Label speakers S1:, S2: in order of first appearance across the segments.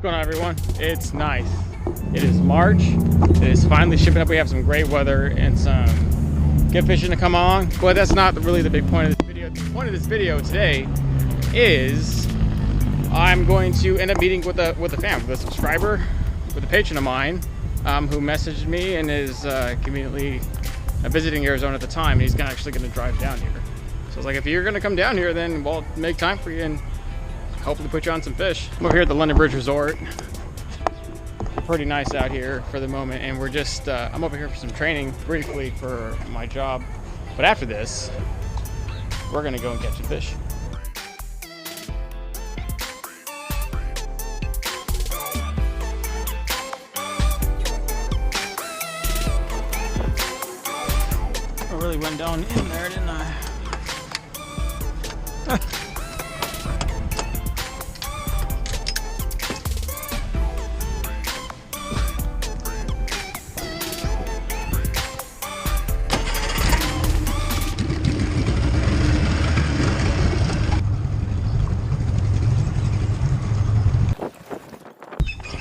S1: going on, everyone? It's nice. It is March. It is finally shipping up. We have some great weather and some good fishing to come on, but that's not really the big point of this video. The point of this video today is I'm going to end up meeting with a fan, with a subscriber, with a patron of mine who messaged me and is conveniently visiting Arizona at the time, and he's actually going to drive down here. So I was like, if you're going to come down here, then we'll make time for you and hopefully put you on some fish. I'm over here at the London Bridge Resort. Pretty nice out here for the moment, and we're just I'm over here for some training briefly for my job, but after this we're gonna go and catch some fish. I really went down in there, didn't I?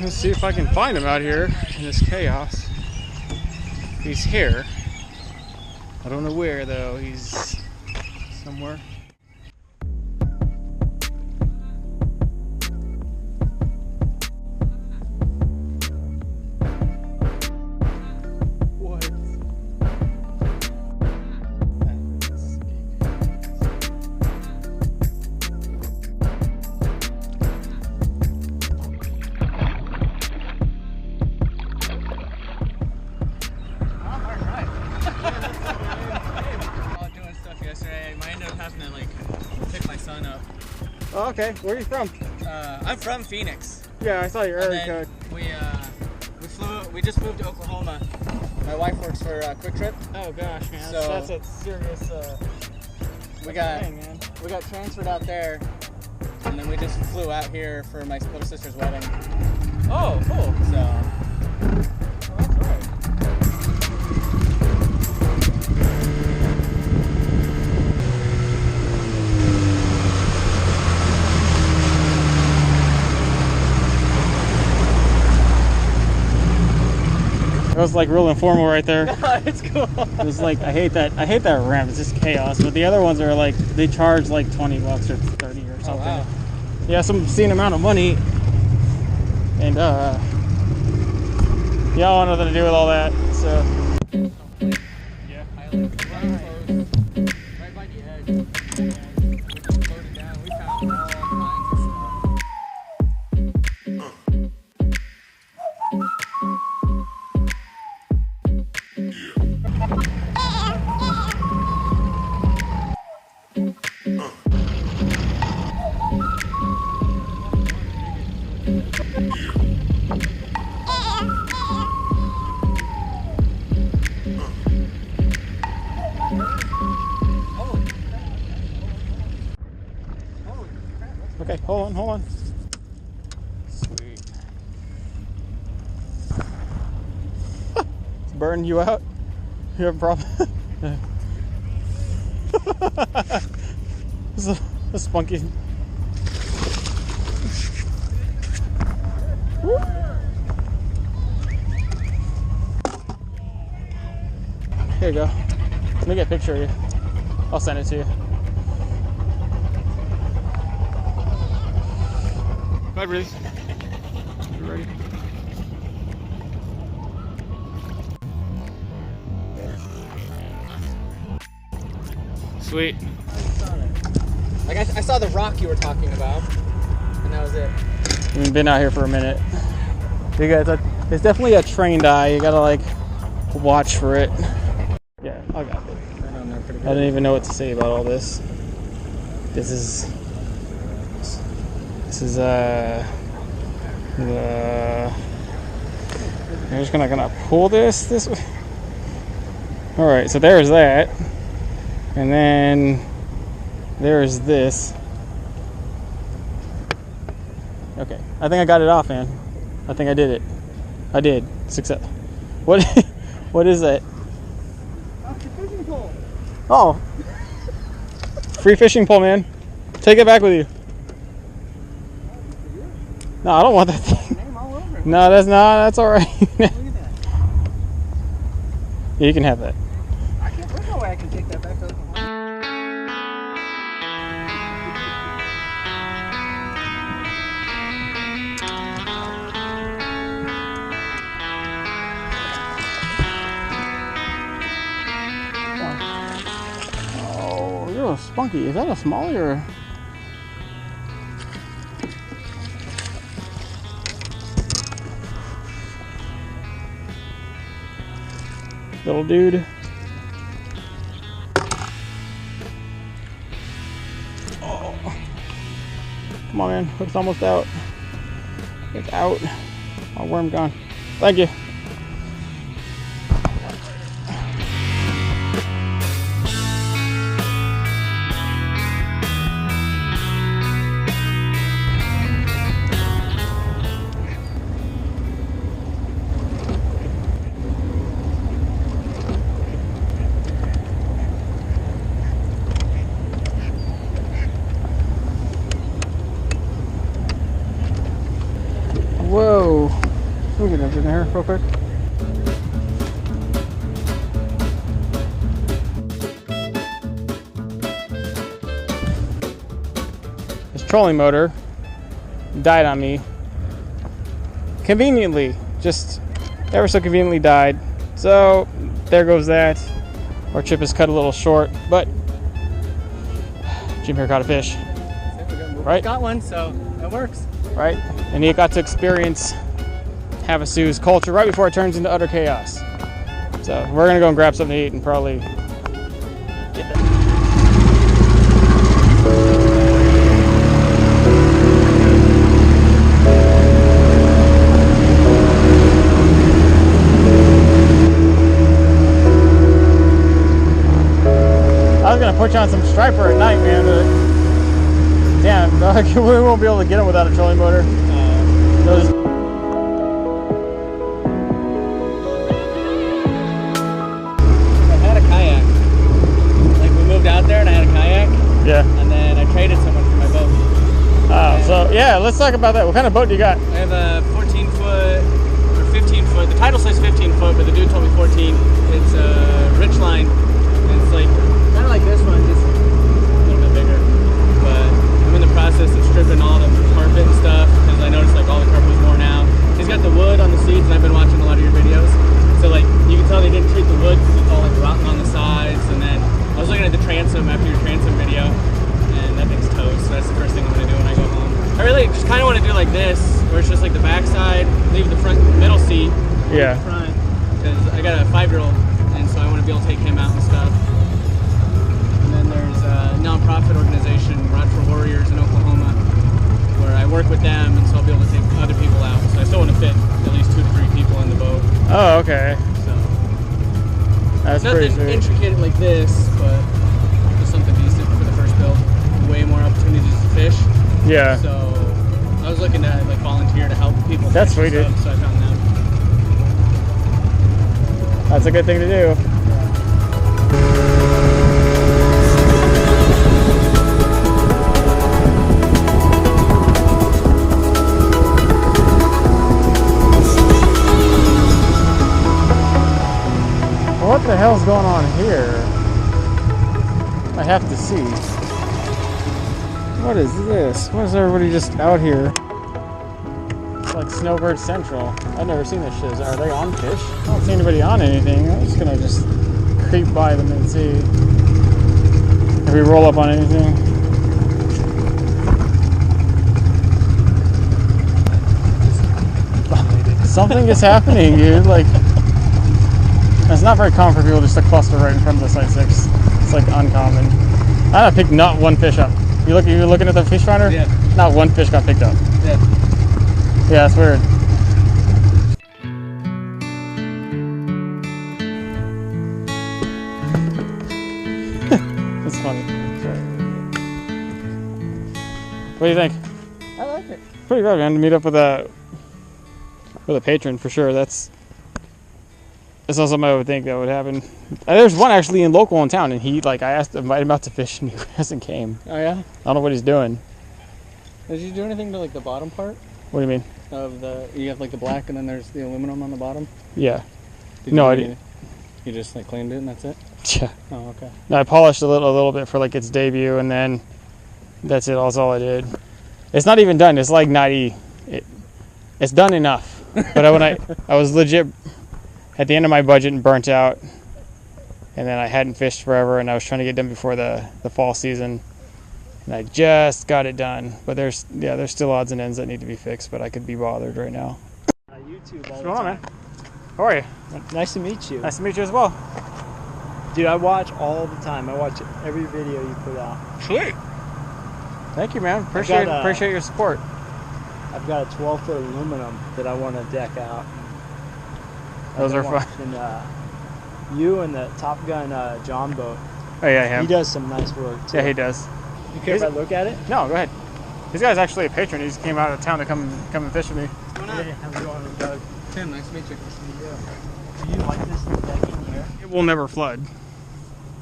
S1: Let's see if I can find him out here in this chaos. He's here. I don't know where though. He's somewhere. Oh, okay. Where are you from?
S2: I'm from Phoenix.
S1: Yeah, I saw your area code.
S2: We just moved to Oklahoma. My wife works for Quick Trip.
S1: Oh gosh, man.
S2: So
S1: that's a serious
S2: we got
S1: thing, man.
S2: We got transferred out there, and then we just flew out here for my little sister's wedding.
S1: Oh, cool.
S2: So
S1: oh, that's right. It was like real informal right there.
S2: It's cool.
S1: It was like, I hate that ramp. It's just chaos. But the other ones are like, they charge like 20 bucks or 30 or something.
S2: Oh, wow.
S1: Yeah, some obscene amount of money. And yeah, I don't know nothing to do with all that. So yeah.
S2: I live right by the edge. And we just floated down. We found all kinds of stuff.
S1: Okay, hold on. Sweet. It's burning you out? You have a problem? This is a spunky. Woo. Here you go. Let me get a picture of you. I'll send it to you. Go ahead, release. You ready? Sweet.
S2: Like I saw the rock you were talking about, and that was it.
S1: We've been out here for a minute. You guys, it's definitely a trained eye. You gotta like watch for it. Yeah, I got it. I didn't even know what to say about all this. This is I'm just gonna pull this way. All right, so there's that, and then there's this. Okay, I think I got it off, man. I think I did it. I did. Success. What? What is that?
S2: That's your fishing pole.
S1: Oh, free fishing pole, man. Take it back with you. No, I don't want that thing. No, that's all right.
S2: Look at that.
S1: You can have that.
S2: There's no way I can take that back to Oklahoma.
S1: Oh, you're a spunky. Is that a smallie or? Little dude. Oh. Come on, man. Hook's almost out. It's out. Oh, worm gone. Thank you. Whoa. Let me get up in there real quick. This trolling motor died on me. Conveniently. Just ever so conveniently died. So there goes that. Our trip is cut a little short, but Jim here caught a fish. Right?
S2: Got one, so that works.
S1: Right? And he got to experience Havasu's culture right before it turns into utter chaos. So we're gonna go and grab something to eat and probably get that. I was gonna put you on some striper at night, man, but damn, dog, we won't be able to get them without a trolling motor. Those
S2: I had a kayak. Like, we moved out there and I had a kayak.
S1: yeah.
S2: And then I traded someone for my boat.
S1: Oh, so yeah, let's talk about that. What kind of boat do you got?
S2: I have a 14 foot or 15 foot. The title says 15 foot, but the dude told me 14. It's a rich line. And it's like kind of like this one, just a little bit bigger. But I'm in the process of stripping all the carpet and stuff because I noticed like all the carpet was worn out. He's got the wood on the seats, and I've been watching a lot of your videos. So like you can tell they didn't treat the wood because it's all like rotten on the sides. And then I was looking at the transom after your transom video, and that thing's toast. So that's the first thing I'm gonna do when I go home. I really just kind of want to do like this, where it's just like the back side, leave the front middle seat,
S1: Yeah.
S2: the front, because I got a 5-year-old, and so I want to be able to take him out and stuff. And then there's a nonprofit organization, Rod for Warriors in Oklahoma, where I work with them, and so I'll be able to take other people out. So I still want to fit at least 2 to 3 people in the boat.
S1: Oh, okay.
S2: So
S1: That's pretty
S2: nothing
S1: sweet.
S2: intricate like this, but just something decent for the first build. Way more opportunities to fish.
S1: Yeah.
S2: So I was looking to like volunteer to help people.
S1: That's
S2: fish
S1: sweet,
S2: and
S1: dude.
S2: stuff, so I found them.
S1: That's a good thing to do. What the hell's going on here? I have to see. What is this? What is everybody just out here? It's like Snowbird Central. I've never seen this shit. Are they on fish? I don't see anybody on anything. I'm just gonna just creep by them and see if we roll up on anything. Something is happening, dude. Like, it's not very common for people just to cluster right in front of the Site 6. It's like uncommon. I picked not one fish up. You looking at the fish finder?
S2: Yeah.
S1: Not one fish got picked up.
S2: Yeah.
S1: Yeah, that's weird. That's funny. Sorry. What do you think?
S2: I like it.
S1: Pretty good, man. To meet up with a patron for sure. That's not something I would think that would happen. There's one actually local in town, and he I invited him out to fish, and he hasn't came.
S2: Oh yeah.
S1: I don't know what he's doing.
S2: Did you do anything to like the bottom part?
S1: What do you mean?
S2: You have like the black and then there's the aluminum on the bottom?
S1: Yeah.
S2: Did
S1: No,
S2: you
S1: I
S2: do
S1: didn't.
S2: You just like cleaned it and that's it?
S1: Yeah.
S2: Oh, okay.
S1: No, I polished a little bit for like its debut, and then that's it. That's all I did. It's not even done. It's like 90. It's done enough. But when I was legit at the end of my budget and burnt out, and then I hadn't fished forever, and I was trying to get done before the fall season, and I just got it done. But there's still odds and ends that need to be fixed, but I could be bothered right now.
S3: YouTube all
S1: What's
S3: the
S1: going on,
S3: time.
S1: man? How are you?
S3: Nice to meet you.
S1: Nice to meet you as well.
S3: Dude, I watch all the time. I watch every video you put out.
S1: Sweet. Thank you, man. Appreciate your support.
S3: I've got a 12-foot aluminum that I want to deck out.
S1: Those are fun.
S3: And you and the Top Gun Jon Boat.
S1: Oh yeah, him.
S3: He does some nice work too.
S1: Yeah, he does.
S3: You care if I look at it?
S1: No, go ahead. This guy's actually a patron. He just came out of town to come and fish with me.
S3: Hey, how's it going, Doug?
S2: Tim, nice to meet you.
S3: Do you like this decking here?
S1: It will never flood.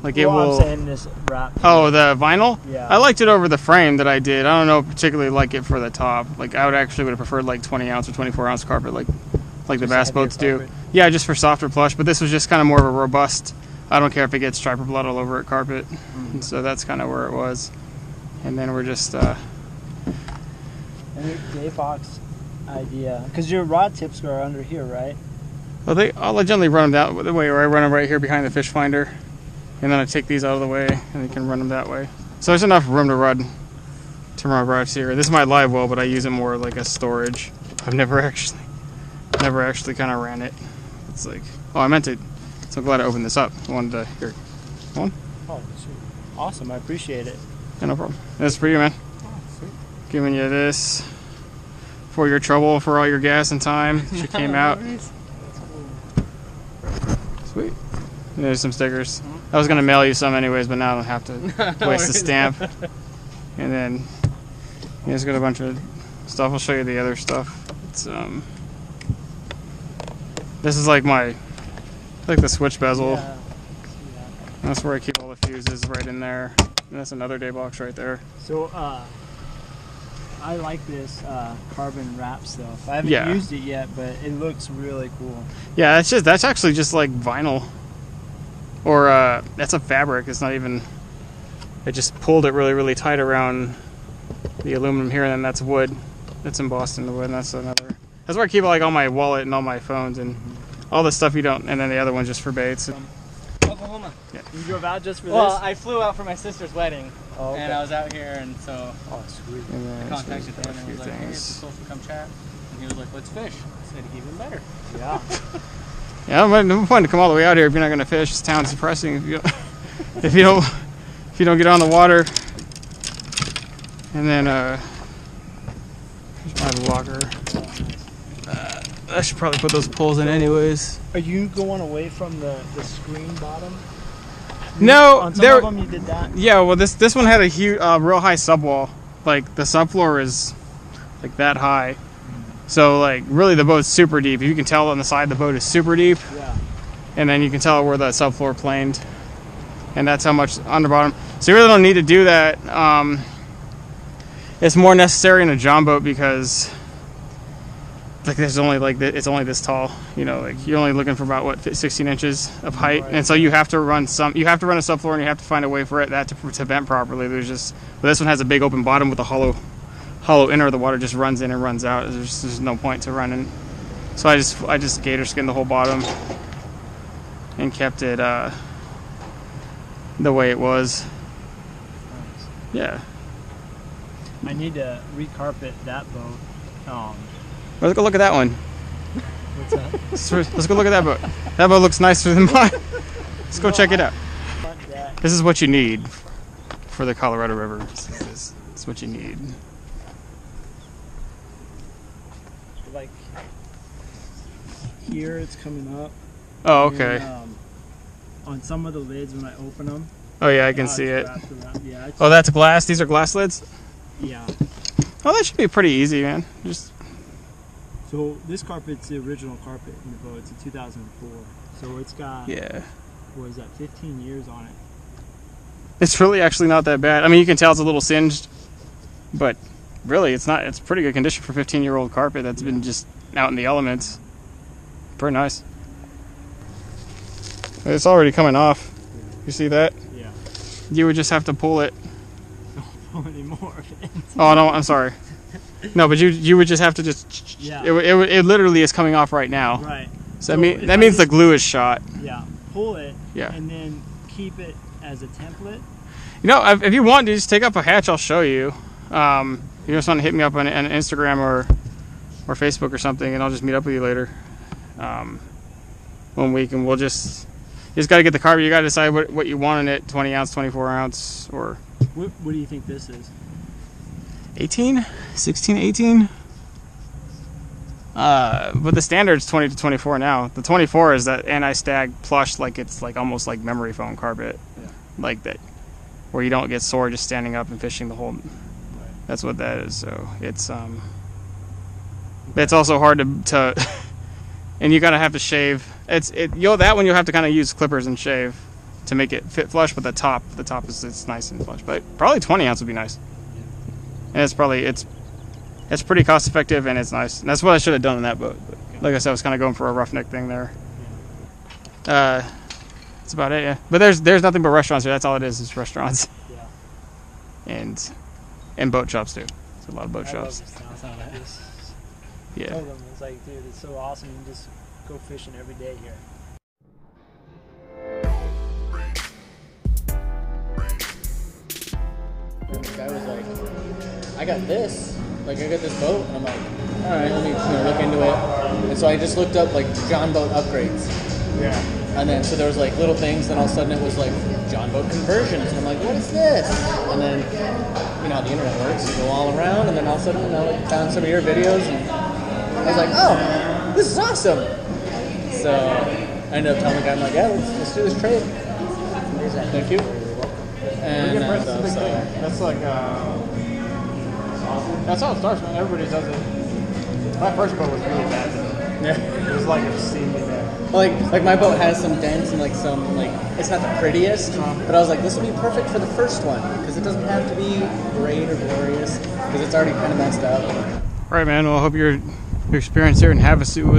S1: Like it
S3: Well,
S1: will.
S3: I'm saying this wrap.
S1: Oh, the vinyl?
S3: Yeah.
S1: I liked it over the frame that I did. I don't know particularly like it for the top. Like I would have preferred like 20 ounce or 24 ounce carpet like the bass boats do. Yeah, just for softer plush. But this was just kind of more of a robust. I don't care if it gets striper blood all over it carpet. And so that's kind of where it was. And then we're just.
S3: And Dave Fox idea, because your rod tips are under here, right?
S1: Well, I'll generally run them that way, or I run them right here behind the fish finder, and then I take these out of the way, and you can run them that way. So there's enough room to run rods here. This is my live well, but I use it more like a storage. I've never actually kind of ran it. It's like, oh, I meant to. So glad I opened this up. I wanted to here. One.
S3: Oh, sweet. Awesome. I appreciate it.
S1: Yeah, no problem. This is for you, man.
S3: Oh, sweet.
S1: Giving you this for your trouble, for all your gas and time that you came out. Sweet. And there's some stickers. I was gonna mail you some anyways, but now I don't have to waste the stamp. And then he's got a bunch of stuff. I'll show you the other stuff. It's this is like the switch bezel.
S3: Yeah.
S1: That's where I keep all the fuses, right in there. And that's another day box right there.
S3: So, I like this carbon wrap stuff. I haven't
S1: Yeah.
S3: used it yet, but it looks really cool.
S1: Yeah, that's actually just like vinyl, or that's a fabric. It's not even. I just pulled it really, really tight around the aluminum here, and then that's wood. That's embossed in the wood, and that's another. That's where I keep like all my wallet and all my phones and all the stuff you don't. And then the other one's just for baits.
S2: Oklahoma.
S1: Yeah.
S3: You drove out just for
S2: Well,
S3: this?
S2: I flew out for my sister's wedding,
S3: Oh, okay.
S2: and I was out here, and so
S3: Oh, sweet.
S1: And
S2: I
S1: then
S2: contacted
S1: a
S2: him and
S1: few
S2: was like, "Hey, it's
S1: things.
S2: social, come chat." And he was like, "Let's fish." I said, "Even better."
S3: Yeah.
S1: Yeah, no point to come all the way out here if you're not going to fish. This town's depressing if you if you don't get on the water. And then here's my locker. I should probably put those poles in anyways.
S3: Are you going away from the screen bottom?
S1: No,
S3: On some of them you did that?
S1: Yeah, well this one had a huge, real high subwall. Like the subfloor is like that high. So like really the boat's super deep. You can tell on the side the boat is super deep.
S3: Yeah.
S1: And then you can tell where the subfloor planed. And that's how much on the bottom. So you really don't need to do that. It's more necessary in a Jon boat because like there's only like it's only this tall, you know, like you're only looking for about what 16 inches of height, right. And so you have to run a subfloor and you have to find a way for that to vent properly. But this one has a big open bottom with a hollow inner. The water just runs in and runs out. There's no point to running. So I just gator skinned the whole bottom and kept it the way it was. Yeah.
S3: I need to recarpet that boat.
S1: Let's go look at that one.
S3: What's that?
S1: Let's go look at that boat. That boat looks nicer than mine. Let's go check it out. This is what you need for the Colorado River. It's what you need.
S3: Like here, it's coming up.
S1: Oh, okay.
S3: And, on some of the lids, when I open them.
S1: Oh yeah, I can see it.
S3: Yeah,
S1: Oh, that's glass. These are glass lids.
S3: Yeah.
S1: Oh, that should be pretty easy, man. Just.
S3: So this carpet's the original carpet in the boat. It's a 2004. So it's got,
S1: Yeah.
S3: what is that, 15 years on it.
S1: It's really actually not that bad. I mean, you can tell it's a little singed, but really, it's not. It's pretty good condition for 15-year-old carpet that's been just out in the elements. Pretty nice. It's already coming off. You see that?
S3: Yeah.
S1: You would just have to pull it.
S3: Don't pull anymore.
S1: Oh no, I'm sorry. No, but you would just have to just.
S3: Yeah.
S1: It literally is coming off right now.
S3: Right.
S1: So that means the glue is shot.
S3: Yeah. Pull it.
S1: Yeah.
S3: And then keep it as a template.
S1: You know, if you want to just take up a hatch, I'll show you. You just want to hit me up on Instagram or Facebook or something, and I'll just meet up with you later. 1 week, and you just got to get the carpet. You got to decide what you want in it: 20 ounce, 24 ounce, or.
S3: What do you think this is?
S1: 18, 16, 18. But the standard's 20 to 24 now. The 24 is that anti-stag plush, like it's like almost like memory foam carpet, like that, where you don't get sore just standing up and fishing the whole. That's what that is. So it's also hard to and you gotta have to shave. That one you'll have to kind of use clippers and shave to make it fit flush. But the top is it's nice and flush. But probably 20 ounce would be nice. And it's pretty cost effective and it's nice. And that's what I should have done in that boat. But like I said, I was kind of going for a roughneck thing there. That's about it. Yeah. But there's nothing but restaurants here. That's all it is restaurants. Yeah. And boat shops too. There's a lot of boat shops.
S3: Yeah. I told them, it's like, dude, it's so awesome. You can just go fishing every day here.
S2: And the guy was like, I got this. Like, I got this boat. And I'm like, all right, let me look into it. And so I just looked up, like, Jon Boat upgrades.
S1: Yeah.
S2: And then, so there was, like, little things. Then all of a sudden it was, like, Jon Boat conversions. And I'm like, what is this? And then, you know how the internet works. You go all around. And then all of a sudden, I found some of your videos. And I was like, oh, this is awesome. So I ended up telling the guy, I'm like, yeah, let's do this trade. Thank you. And
S1: that's like that's how it starts, man. Everybody does it. My first boat was really bad.
S2: Yeah.
S1: It was like extremely bad.
S2: Like my boat has some dents and like some it's not the prettiest, but I was like, this would be perfect for the first one because it doesn't have to be great or glorious because it's already kind of messed up.
S1: All right, man. Well, I hope your experience here in Havasu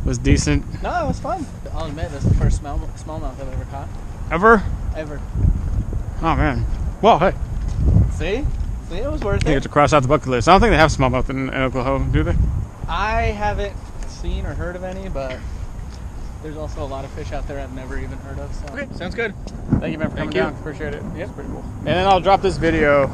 S1: was decent.
S2: No, it was fun. I'll admit, that's the first smallmouth I've ever caught.
S1: Ever? Oh man. Well, hey.
S2: See, it was worth it.
S1: You get to cross out the bucket list. I don't think they have smallmouth in Oklahoma, do they?
S2: I haven't seen or heard of any, but there's also a lot of fish out there I've never even heard of. So. Okay, sounds good.
S1: Thank you, man, for coming down. Appreciate it.
S2: Yeah,
S1: pretty cool. And then I'll drop this video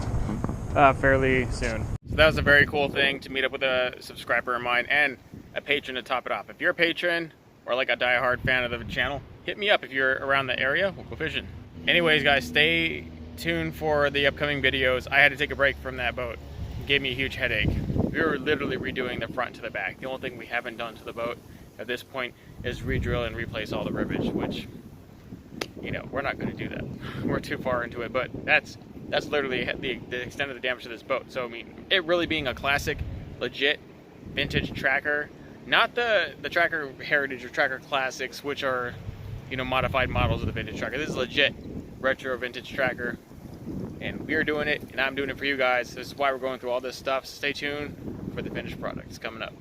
S1: fairly soon. So that was a very cool thing to meet up with a subscriber of mine and a patron to top it off. If you're a patron or like a diehard fan of the channel, hit me up if you're around the area. We'll go fishing. Anyways, guys, stay tuned for the upcoming videos. I had to take a break from that boat. It gave me a huge headache. We were literally redoing the front to the back. The only thing we haven't done to the boat at this point is re-drill and replace all the rivets, which, you know, we're not going to do that. We're too far into it, but that's literally the extent of the damage to this boat. So, I mean, it really being a classic, legit, vintage tracker, not the Tracker Heritage or Tracker Classics, which are, you know, modified models of the vintage tracker. This is legit retro vintage tracker, and we're doing it, and I'm doing it for you guys. This is why we're going through all this stuff. Stay tuned for the finished product. It's coming up.